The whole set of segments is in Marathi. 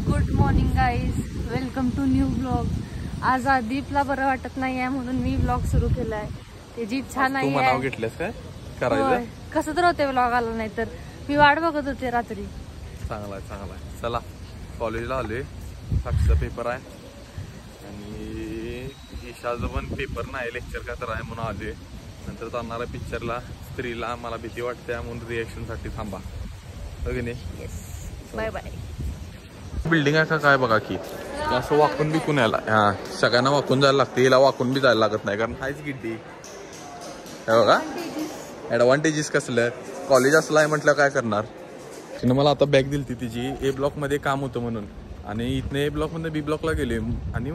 Good morning guys, welcome to new blog. आज आदीपला बरं वाटत नाही आहे म्हणून मी ब्लॉग सुरू केलाय. त्याची इच्छा नाही आहे. कसं तर होते ब्लॉग आला नाही तर मी वाट बघत होते रात्री. चांगला चांगला. चला कॉलेजला आलोय. साक्षीचा पेपर आहे आणि ईशाचा पण पेपर नाही, लेक्चर काय तर आहे म्हणून आलोय. नंतर जाणारा पिक्चरला. स्त्रीला मला भीती वाटते म्हणून रिएक्शन साठी थांबा. Bye bye. बिल्डिंग आहे का काय बघा की असं वाकून बिकून यायला. हा सगळ्यांना वाकून जायला लागते, हिला वाकून बी जायला लागत नाही कारण हायच गिड्डी. हे बघा ऍडव्हान्टेजेस कसलं. कॉलेज असलं आहे म्हटलं काय करणार. तिने मला आता बॅग दिली तिची. ए ब्लॉक मध्ये काम होतं म्हणून आणि इथने ए ब्लॉक मध्ये बी ब्लॉकला गेले आणि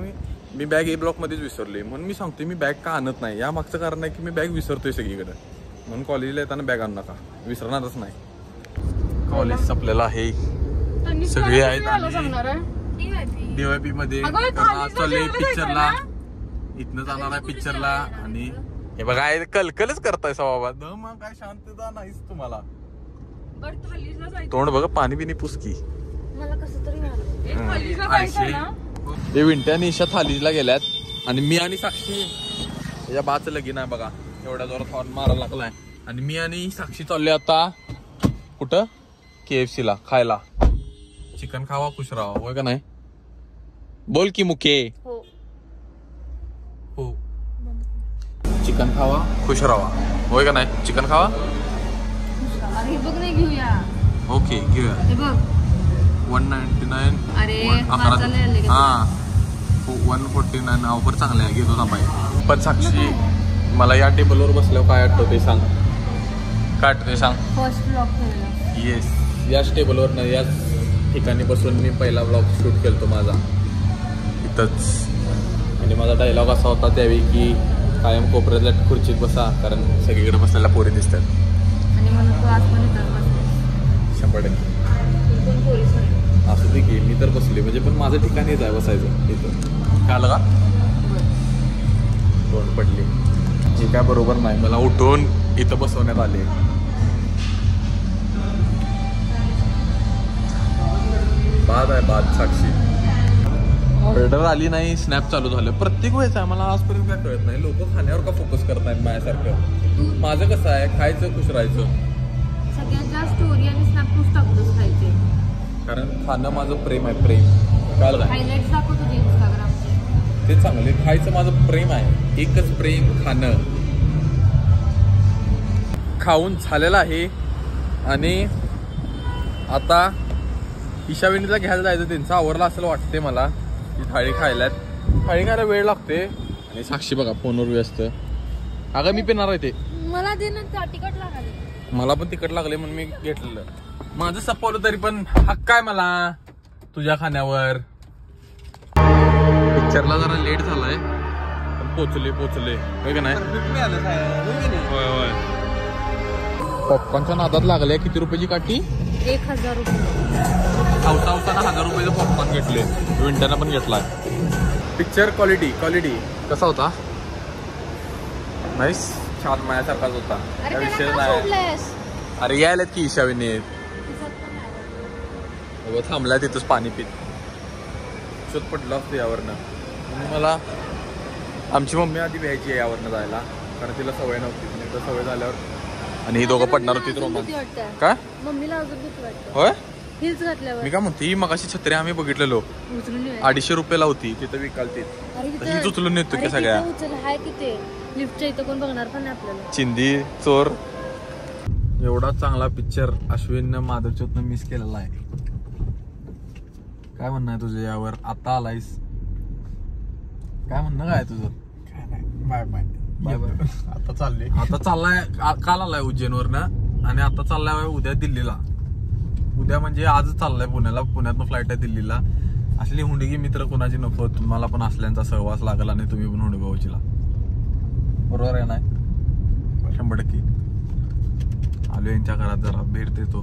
मी बॅग ए ब्लॉक मध्येच विसरले. म्हणून मी सांगतोय मी बॅग का आणत नाही. या मागचं कारण आहे की मी बॅग विसरतोय सगळीकडे. म्हणून कॉलेजला येताना बॅग आणू नका, विसरणारच नाही. कॉलेज संपलेलं आहे, सगळे आहेत डीवायपी मध्ये. आज चालले पिक्चरला, इथनं जाणार आहे पिक्चरला. आणि हे बघा कलकलच करताय बाबा. मग काय शांतता नाहीच तुम्हाला. तोंड बघा पाणी बिनी पुसकी. ते विंट्या आणि ईशा थालीला गेल्यात आणि मी आणि साक्षी याच्या बाच लगीन आहे बघा. एवढ्या जोरात हॉर्न मारायला लागलाय. आणि मी आणि साक्षी चाललोय आता कुठं KFC ला खायला. चिकन खावा खुश राहा, होय का नाही. बोल की मुके. हो चिकन खावा खुश राहा, होय का नाही. चिकन खावा. ओके घेऊया. 199. हा 149 ऑफर चांगले आहे, घेतो थांबाय. पण साक्षी मला या टेबलवर बसल्यावर काय आठवते सांग. काय आठवते सांग. First blog. येस, याच टेबलवर ना याच ठिकाणी बसून मी पहिला ब्लॉग शूट केलतो माझा इथंच. आणि माझा डायलॉग असा होता त्यावेळी की कायम कोपऱ्यातल्या खुर्चीत बसा कारण सगळीकडे बसलेल्या पोरी दिसतात. आणि म्हणून तू आज पण इथं बस. 100% असू दे की मी तर बसले म्हणजे पण माझं ठिकाण येत आहे बसायचं इथं. काय लगा तोंड पडली हे काय बरोबर नाही. मला उठून इथं बसवण्यात आले. बाद आहे बाद. साक्षी ऑर्डर आली नाही, स्नॅप चालू झालं. प्रत्येक वेळेस आहे मला आजपर्यंत काय कळत नाही. लोक खाण्यावर का फोकस करत नाहीत माझ्यासारखं. माझं कसं आहे खायचं खुश राहायचं. सगळ्यात जास्त स्टोरी आणि स्नॅप तूच टाकतोस खायचे. कारण खाणं माझं प्रेम आहे. प्रेम कळलं. हायलाइट्स दाखवतो तुझे इंस्टाग्रामचे. ते चांगले. खायचं माझं प्रेम आहे. एकच प्रेम खाणं. खाऊन झालेलं आहे आणि आता ईशाविनीला घ्यायला जायचं. त्यांचा आवरला असं वाटते मला की थाळी खायलात. थाळी खायला वेळ लागते. आणि साक्षी बघा फोनवर व्यस्त. अगं मी पिणार आहे ते. मला दे ना तिकट लागले. मला पण तिकट लागले म्हणून मी घेतलेलं. माझं सपवलं तरी पण हक्क आहे मला तुझ्या खाण्यावर. पिक्चरला जरा लेट झालाय पण पोचले होय का नाही. होय होय. पॉपकॉर्नच्या नादात लागले. किती रुपयाची काठी. 1000 रुपये. आवताना 1000 रुपयाचं पॉपकॉर्न घेतले. विंट्यानं पण घेतलाय. पिक्चर क्वालिटी कसा होता. नाईस छान माझ्यासारखाच होता. त्या विषय नाही. अरे यायला की ईशाविनी थांबलाय तिथंच पाणी पित. शोध पडला असतो यावरनं. मला आमची मम्मी आधी व्यायची यावरनं जायला कारण तिला सवय नव्हती. एकदा सवय झाल्यावर आणि ही दोघं पडणार होती रोमांस. काय मम्मीला अजून भीती वाटते. होय हिल्स घातल्यावर. मी काय म्हणते ही मगाशी छत्री आम्ही बघितलेलो 250 रुपयाला होती तिथं विकालती. ही उचलून येतो की सगळ्या. लिफ्टच्या इथं कोण बघणार पण नाही आपल्याला. चिंदी चोर. एवढा चांगला पिक्चर अश्विननं माधवच्योतनं मिस केलेला आहे. काय म्हणणं आहे तुझं यावर. आता आलायस काय म्हणणं काय तुझं. Bye bye bye bye. आता चाललाय काल आलाय उज्जैनवरनं आणि आता चाललाय उद्या दिल्लीला. उद्या म्हणजे आजच चाललाय पुण्याला. पुण्यातनं फ्लाईट आहे दिल्लीला. असली हुंडगी मित्र कोणाची नको. तुम्हाला पण असल्यांचा सहवास लागला आणि तुम्ही पण हुंडगी भाऊचीला. बरोबर आहे नाही. 100% आलो यांच्या घरात जरा भेट देतो.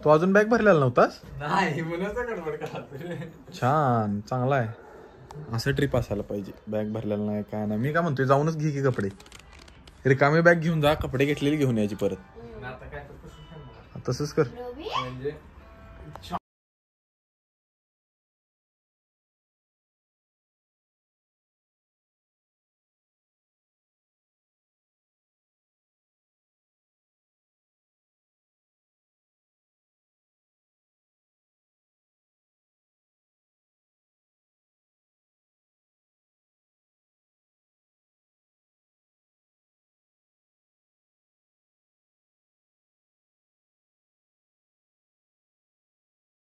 तू अजून बॅग भरलेला नव्हतास. नाही गडबड करा. छान चांगला आहे. असं ट्रिप असायला पाहिजे. बॅग भरलेला नाही काय नाही. मी काय म्हणतोय जाऊनच घे की कपडे. रिकामी बॅग घेऊन जा. कपडे घेतलेली घेऊन यायची परत. तसंच कर.